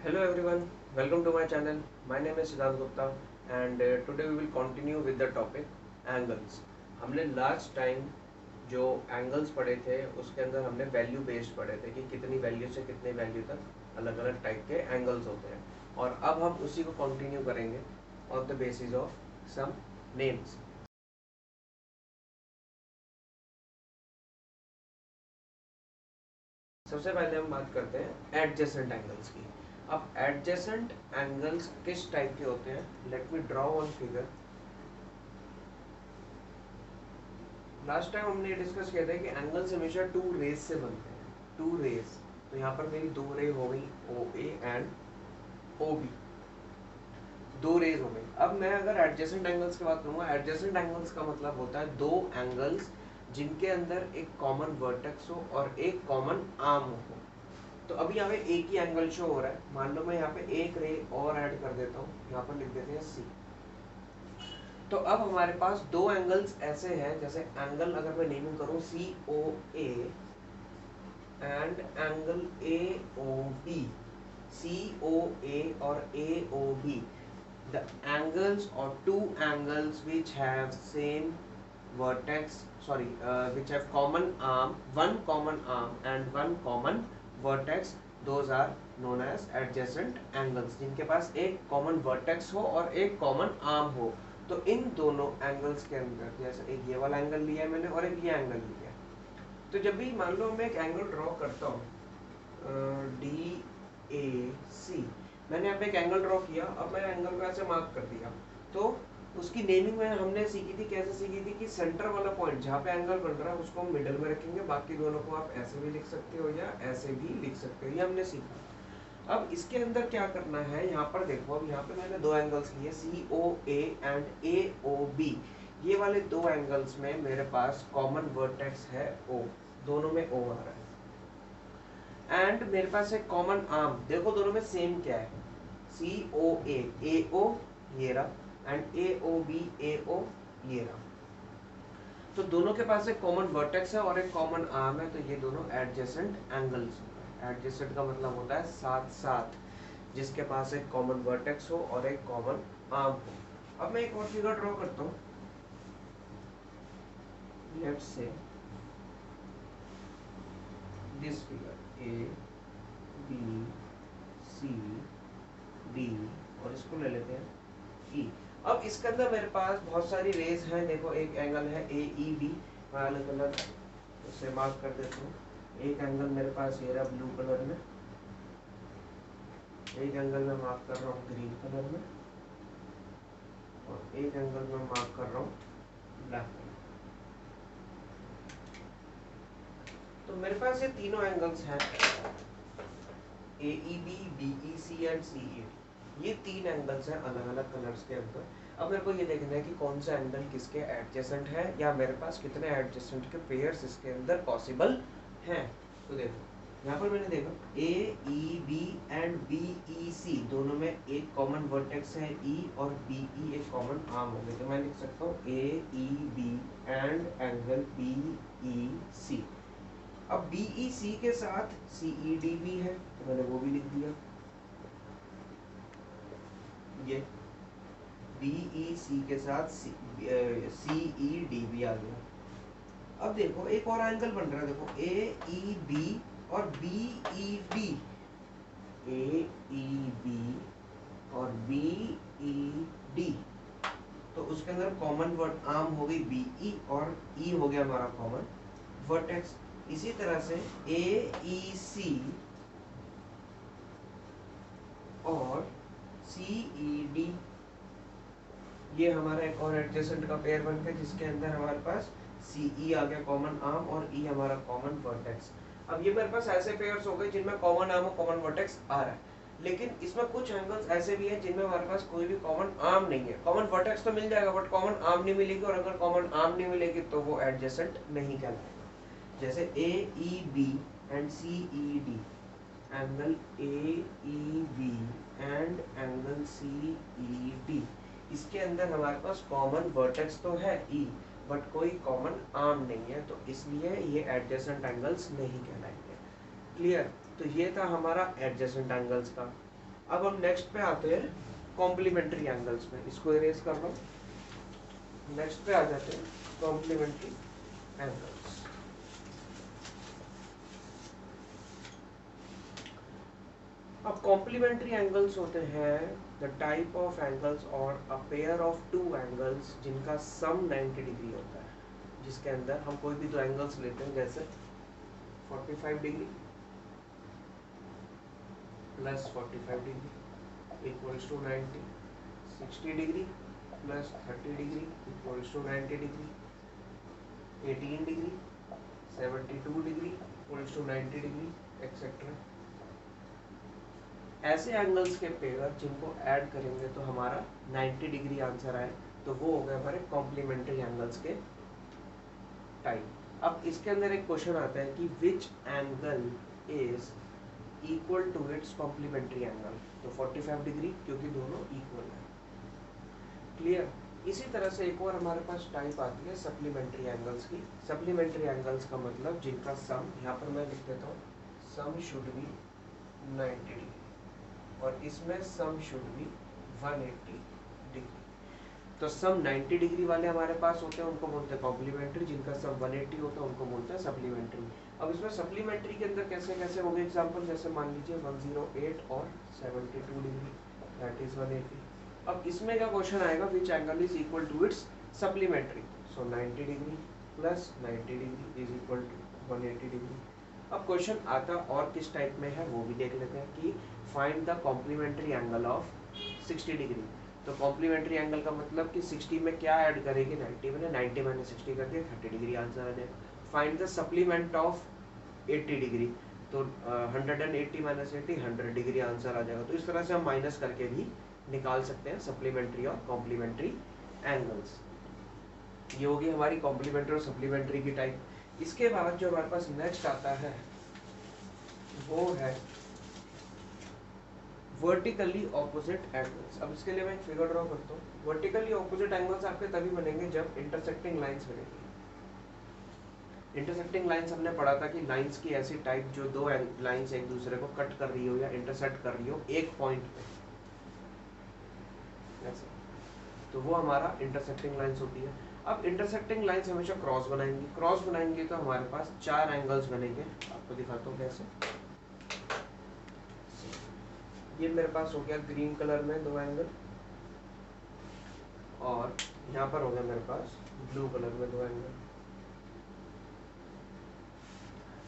Hello everyone, welcome to my channel. My name is Siddharth Gupta and today we will continue with the topic angles. हमने last time जो angles पढ़े थे उसके अंदर हमने value based पढ़े थे कि कितनी वैल्यू से कितनी वैल्यू तक अलग अलग टाइप के एंगल्स होते हैं, और अब हम उसी को कंटिन्यू करेंगे on the basis of some names. सबसे पहले हम बात करते हैं एडजेसेंट एंगल्स की। अब एडजेसेंट एंगल्स किस टाइप के होते हैं? Let me draw one figure. Last time हमने डिस्कस किया था कि एंगल्स हमेशा टू रेज से बनते हैं, टू रेज। तो यहाँ पर मेरी दो रे हो गई, ओ ए एंड ओ बी, दो रेज हो गई। अब मैं अगर एडजेसेंट एंगल्स की बात करूंगा, एडजेसेंट एंगल्स का मतलब होता है दो एंगल्स जिनके अंदर एक कॉमन वर्टेक्स हो और एक कॉमन आर्म हो। तो अभी यहाँ पे एक ही एंगल शो हो रहा है, मान लो मैं यहाँ पे एक रे और ऐड कर देता हूँ, यहाँ पर लिख देते हैं सी। तो अब हमारे पास दो एंगल्स ऐसे हैं, जैसे एंगल अगर मैं नेमिंग करूँ C O A and angle A O B, C O A और A O B, the angles or two angles which have same vertex, which have common arm, one common arm and one common vertex, those are known as adjacent angles। जिनके पास एक common vertex हो और एक common arm हो, तो इन दोनों angles के अंदर, जैसे एक ये वाला एंगल लिया है मैंने और एक ये एंगल लिया है, तो जब भी मान लो मैं एक एंगल ड्रॉ करता हूँ डी ए सी, मैंने यहाँ पे एक एंगल ड्रॉ किया, अब मैं एंगल को ऐसे मार्क कर दिया, तो उसकी नेमिंग में हमने सीखी थी, कैसे सीखी थी कि सेंटर वाला पॉइंट जहाँ पे एंगल बन रहा है उसको हम मिडल में रखेंगे, बाकी दोनों को आप ऐसे भी लिख सकते हो या ऐसे भी लिख सकते हो, ये हमने सीखा। अब इसके अंदर क्या करना है, यहाँ पर देखो, अब यहाँ पे मैंने दो एंगल्स लिए सी O A and A O B. ये वाले दो एंगल्स में मेरे पास कॉमन वर्टेक्स है ओ, दोनों में ओ आ रहा है, एंड मेरे पास एक कॉमन आर्म, देखो दोनों में सेम क्या है, सी ओ ए ओ ये रहा, एंड ए ओ बी ए ओ ये रहा। तो दोनों के पास एक कॉमन वर्टेक्स है और एक कॉमन आर्म है, तो ये दोनों एडजेसेंट एंगल्स होते हैं। एडजेसेंट का मतलब होता है साथ साथ, जिसके पास एक कॉमन वर्टेक्स हो और एक कॉमन आर्म हो। अब मैं एक और फिगर ड्रॉ करता हूँ, let's say this figure A B C D, और इसको ले लेते हैं ई। अब इसके अंदर मेरे पास बहुत सारी रेज हैं, देखो एक एंगल है ए ई बी, मैं अलग अलग उसे मार्क कर देता हूँ। एक एंगल मेरे पास ये रहा ब्लू कलर में, एक एंगल में मार्क कर रहा हूँ ग्रीन कलर में, और एक एंगल में मार्क कर रहा हूँ ब्लैक कलर। तो मेरे पास ये तीनों एंगल्स हैं, A E B E C and C E D, ये तीन एंगल्स हैं अलग अलग कलर्स के अंदर। अब मेरे को ये देखना है कि कौन सा एंगल किसके एडजेसेंट है, या मेरे पास कितने एडजेसेंट के पेयर्स इसके अंदर पॉसिबल हैं। तो देखो यहाँ पर मैंने देखा A E B and B E C, दोनों में एक कॉमन वर्टेक्स है ई, और बी ई एक कॉमन आर्म हो गए, तो मैं लिख सकता हूँ A E B and angle B E C. अब बी ई सी के साथ सी ई डी भी है, तो मैंने वो भी लिख दिया, ये बी ई सी के साथ सी ई डी भी आ गया। अब देखो एक और एंगल बन रहा है, देखो ए ई बी और बी ई डी, ए ई बी और बी ई डी, तो उसके अंदर कॉमन वर्ड आर्म हो गई बी ई, और ई हो गया हमारा कॉमन वर्टेक्स। इसी तरह से ए ई सी और सी ई डी, ये हमारा एक और एडजेसेंट का पेयर बन गया, जिसके अंदर हमारे पास सी ई आ गया कॉमन आर्म और ई हमारा कॉमन वर्टेक्स। अब ये मेरे पास ऐसे पेयर्स हो गए जिनमें कॉमन आर्म और कॉमन वर्टेक्स आ रहा है, लेकिन इसमें कुछ एंगल्स ऐसे भी हैं जिनमें हमारे पास कोई भी कॉमन आर्म नहीं है। कॉमन वर्टेक्स तो मिल जाएगा बट कॉमन आर्म नहीं मिलेगी, और अगर कॉमन आर्म नहीं मिलेगी तो वो एडजेसेंट नहीं कहलाएगा। जैसे A E B and C E D, angle A E B and angle C E D, इसके अंदर हमारे पास कॉमन वर्टेक्स तो है ई, बट कोई कॉमन आर्म नहीं है, तो इसलिए ये एडजेसेंट एंगल्स नहीं कहलाएंगे। क्लियर? तो ये था हमारा एडजेसेंट एंगल्स का। अब हम नेक्स्ट पे आते हैं कॉम्प्लीमेंट्री एंगल्स में, इसको इरेज कर रहा हूँ। नेक्स्ट पे आ जाते हैं कॉम्प्लीमेंट्री एंगल्स। अब कॉम्प्लीमेंट्री एंगल्स होते हैं द टाइप ऑफ एंगल्स और a pair of two angles जिनका सम 90 डिग्री होता है, जिसके अंदर हम कोई भी दो एंगल्स लेते हैं, जैसे 45 degree plus 45 degree equals to 90, 60 degree plus 30 degree equals to 90 degree, 18 degree 72 degree equals to 90 degree etcetera. ऐसे एंगल्स के पेयर जिनको ऐड करेंगे तो हमारा 90 डिग्री आंसर आए, तो वो हो गए हमारे कॉम्प्लीमेंट्री एंगल्स के टाइप। अब इसके अंदर एक क्वेश्चन आता है कि which angle is equal to its complementary angle, तो 45 डिग्री क्योंकि दोनों इक्वल है। क्लियर। इसी तरह से एक और हमारे पास टाइप आती है सप्लीमेंट्री एंगल्स की। सप्लीमेंट्री एंगल्स का मतलब जिनका सम, यहाँ पर मैं लिख देता हूँ, सम शुड बी 90 डिग्री और इसमें सम शुड बी 180 डिग्री। तो सम 90 डिग्री वाले हमारे पास होते हैं, उनको बोलते हैं कॉम्प्लीमेंट्री। जिनका सम 180 होता है उनको बोलते हैं सप्लीमेंट्री। अब इसमें सप्लीमेंट्री के अंदर कैसे कैसे होंगे एग्जांपल, जैसे मान लीजिए 108 और 72 डिग्री दैट इज 180। अब इसमें क्या क्वेश्चन आएगा, which angle is equal to its supplementary. So 90 degree plus 90 degree is equal to 180 degree. अब क्वेश्चन आता और किस टाइप में है वो भी देख लेते हैं कि find the complementary angle of 60 degree. तो कॉम्प्लीमेंट्री एंगल का मतलब कि 60 में क्या ऐड करेगी, 90 में, 90 मैंने 60 कर दिया, 30 डिग्री आंसर आ जाएगा। Find the supplement of 80 degree, तो 180 माइनस 80 100 डिग्री आंसर आ जाएगा। तो इस तरह से हम माइनस करके भी निकाल सकते हैं सप्लीमेंट्री और कॉम्प्लीमेंट्री एंगल्स। ये होगी हमारी कॉम्प्लीमेंट्री और सप्लीमेंट्री की टाइप। इसके बाद जो हमारे पास नेक्स्ट आता है वो है वर्टिकली ऑपोजिट एंगल्स। अब इसके लिए मैं एक फिगर ड्रॉ करता हूँ। वर्टिकली ऑपोजिट एंगल्स आपके तभी बनेंगे जब इंटरसेक्टिंग लाइंस बनेंगी। इंटरसेक्टिंग लाइंस हमने पढ़ा था कि लाइंस की ऐसी टाइप जो दो लाइंस एक दूसरे को कट कर रही हो या इंटरसेक्ट कर रही हो एक पॉइंट पे, ऐसे, तो वो हमारा इंटरसेक्टिंग लाइंस होती है। अब इंटरसेक्टिंग लाइंस हमेशा क्रॉस बनाएंगी। क्रॉस बनाएंगे तो हमारे पास चार एंगल्स बनेंगे। आपको दिखाता हूँ कैसे। ये मेरे पास हो गया ग्रीन कलर में दो एंगल, और यहाँ पर हो गया मेरे पास ब्लू कलर में दो एंगल।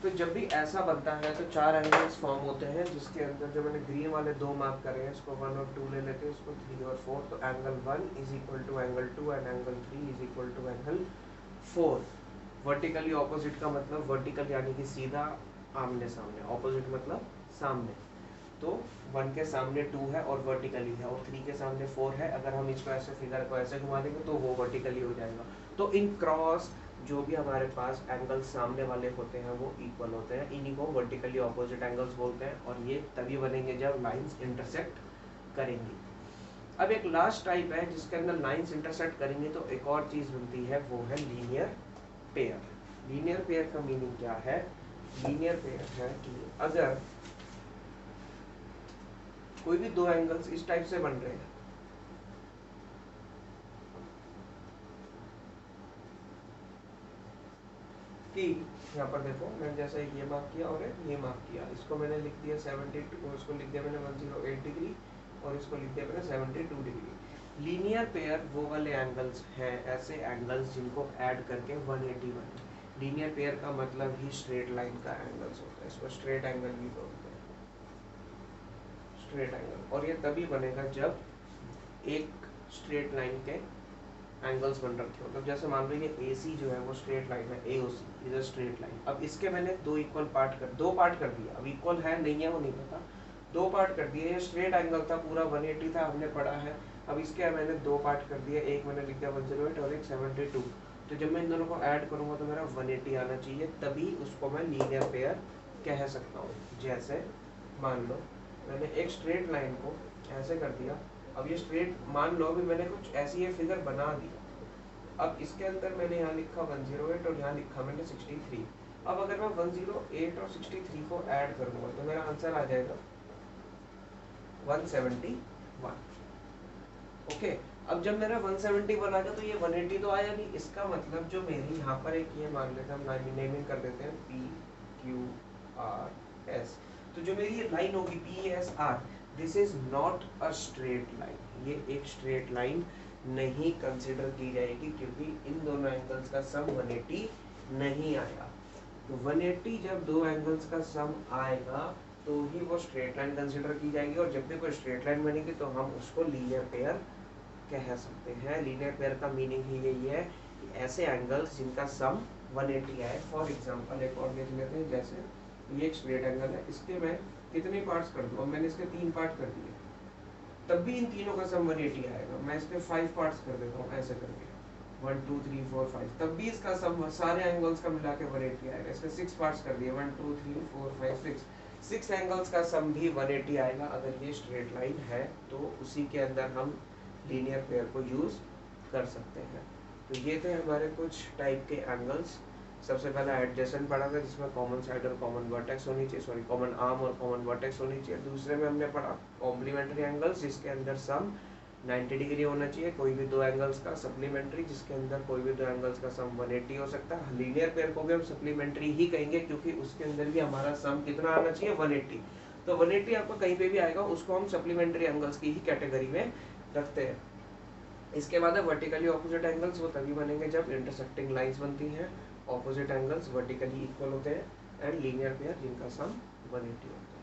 तो जब भी ऐसा बनता है तो चार एंगल्स फॉर्म होते हैं, जिसके अंदर जो मैंने ग्रीन वाले दो मार्क करे हैं, इसको 1 और 2 ले लेते हैं, इसको 3 और 4। तो angle 1 is equal to angle 2 and angle 3 is equal to angle 4। Vertically opposite का मतलब वर्टिकल यानी कि सीधा आमने सामने, ऑपोजिट मतलब सामने। तो 1 के सामने 2 है और वर्टिकली है, और 3 के सामने 4 है। अगर हम इसको ऐसे फिगर को ऐसे घुमा देंगे तो वो वर्टिकली हो जाएगा। तो इन क्रॉस जो भी हमारे पास एंगल्स सामने वाले होते हैं वो इक्वल होते हैं, इन्हीं को वर्टिकली ऑपोजिट एंगल्स बोलते हैं। और ये तभी बनेंगे जब लाइंस इंटरसेक्ट करेंगी। अब एक लास्ट टाइप है जिसके अंदर लाइंस इंटरसेक्ट करेंगे तो एक और चीज बनती है, वो है लीनियर पेयर। लीनियर पेयर का मीनिंग क्या है? लीनियर पेयर है कि अगर कोई भी दो एंगल्स इस टाइप से बन रहे हैं, कि यहाँ पर देखो मैंने जैसे ये मार्क किया और ये मार्क किया, इसको मैंने लिख दिया 72, इसको लिख दिया मैंने 108 डिग्री, और इसको लिख दिया मैंने 72 डिग्री। लीनियर पेयर वो वाले एंगल्स हैं, ऐसे एंगल्स जिनको ऐड करके 180 बने। लीनियर पेयर का मतलब ही स्ट्रेट लाइन का एंगल्स होता है, इसको स्ट्रेट एंगल भी बोलते हैं, स्ट्रेट एंगल। और ये तभी बनेगा जब एक स्ट्रेट लाइन के एंगल्स बन रखे हो। मतलब जैसे मान लो ये AC जो है वो स्ट्रेट लाइन है, AOC is a straight line. अब इसके मैंने दो पार्ट कर दिया। अब इक्वल है नहीं है वो नहीं पता, दो पार्ट कर दिए। ये स्ट्रेट एंगल था, पूरा 180 था, हमने पढ़ा है। अब इसके मैंने दो पार्ट कर दिए, एक मैंने लिख दिया 108 और एक 72। तो जब मैं इन दोनों को ऐड करूंगा तो मेरा 180 आना चाहिए, तभी उसको मैं लीनियर पेयर कह सकता हूँ। जैसे मान लो मैंने एक स्ट्रेट लाइन को ऐसे कर दिया, अब ये स्ट्रेट मान लो अभी मैंने कुछ ऐसी ये फिगर बना दी। अब इसके अंदर मैंने यहाँ लिखा 108 और यहाँ लिखा मैंने 63। अब अगर मैं 108 और 63 को ऐड करूंगा तो मेरा आंसर आ जाएगा 171। ओके, अब जब मेरा 171 आ गया तो ये 180 तो आया नहीं, इसका मतलब जो मेरी यहाँ पर एक ये मान लेते हैं हम नेमिंग कर देते हैं पी क्यू आर एस, तो जो मेरी ये लाइन होगी P S R, this is not a straight line, ये एक स्ट्रेट लाइन नहीं कंसिडर की जाएगी क्योंकि इन दोनों एंगल्स का सम 180 नहीं आया। तो 180 जब दो एंगल्स का सम आएगा तो ही वो स्ट्रेट लाइन कंसिडर की जाएगी, और जब भी कोई स्ट्रेट लाइन बनेगी तो हम उसको लीनियर पेयर कह सकते हैं। लीनियर पेयर का मीनिंग ही यही है कि ऐसे एंगल्स जिनका सम 180 आए। फॉर एग्जांपल एक और देख लेते हैं, जैसे ये एक स्ट्रेट एंगल है, इसके मैं कितने पार्ट्स कर दूँ, अब मैंने इसके 3 पार्ट कर दिए, तब भी इन तीनों का सम 180 आएगा। मैं इसके 5 पार्ट्स कर देता हूँ ऐसे करके, 1 2 3 4 5, तब भी इसका सम सारे एंगल्स का मिला के 180 आएगा। इसके 6 पार्ट्स कर दिए, 1 2 3 4 5 6 एंगल्स का सम भी 180 आएगा अगर ये स्ट्रेट लाइन है, तो उसी के अंदर हम लीनियर पेयर को यूज कर सकते हैं। तो ये थे हमारे कुछ टाइप के एंगल्स। सबसे पहला एडजेसेंट पढ़ा था जिसमें कॉमन साइड और कॉमन वर्टेक्स होनी चाहिए, सॉरी कॉमन आर्म और कॉमन वर्टेक्स होनी चाहिए। दूसरे में हमने पढ़ा कॉम्प्लीमेंट्री एंगल्स जिसके अंदर सम 90 डिग्री होना चाहिए, कोई भी दो एंगल्स का। सप्लीमेंट्री जिसके अंदर कोई भी दो एंगल्स का सम 180 हो सकता है। लीनियर पेयर को भी हम सप्लीमेंट्री ही कहेंगे क्योंकि उसके अंदर भी हमारा सम कितना आना चाहिए, 180। तो 180 आपको कहीं पे भी आएगा, उसको हम सप्लीमेंट्री एंगल्स की ही कैटेगरी में रखते हैं। इसके बाद है वर्टिकली ऑपोजिट एंगल्स, वो तभी बनेंगे जब इंटरसेक्टिंग लाइंस बनती हैं, ऑपोजिट एंगल्स वर्टिकली इक्वल होते हैं, एंड लीनियर पेयर जिनका सम 180 होता है।